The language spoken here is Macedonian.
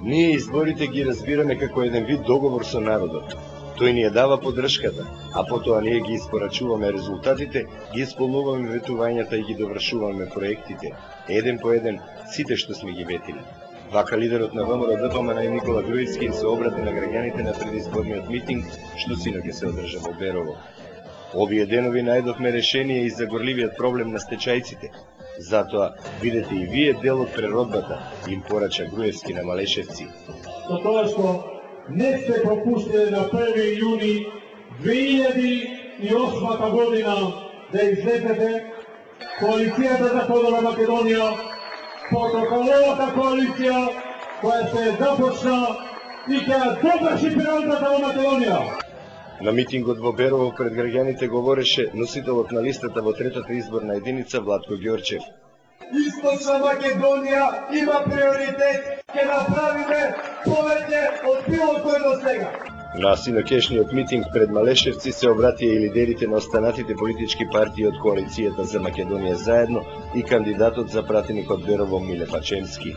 Ние изборите ги разбираме како еден вид договор со народот. Тој ни ја дава поддршката, а потоа ние ги испорачуваме резултатите, ги исполнуваме ветувањата и ги довршуваме проектите, еден по еден, сите што сме ги ветили. Вака лидерот на ВМРО-ДПМН Никола Груевски се обрати на граѓаните на предизборниот митинг, што синоќ се одржа во Берово. Овие денови најдовме решение и за горливиот проблем на стечајците. Затоа, видете и вие дел од преродбата, им порача Груевски на Малешевци. За тоа што не сте пропуштили на 1. јуни 2008 година да излезете коалицијата за подобра Македонија, протоколовата коалиција која се започна и ќе доврши природата во Македонија. На митингот во Берово пред граѓаните говореше носителот на листата во третата изборна единица Владко Ѓорчев. Источна Македонија има приоритет, ќе направиме повеќе од било кој до сега. На синокешниот митинг пред Малешевци се обратија и лидерите на останатите политички партии од коалицијата за Македонија заедно и кандидатот за пратеник од Берово Миле Пачемски.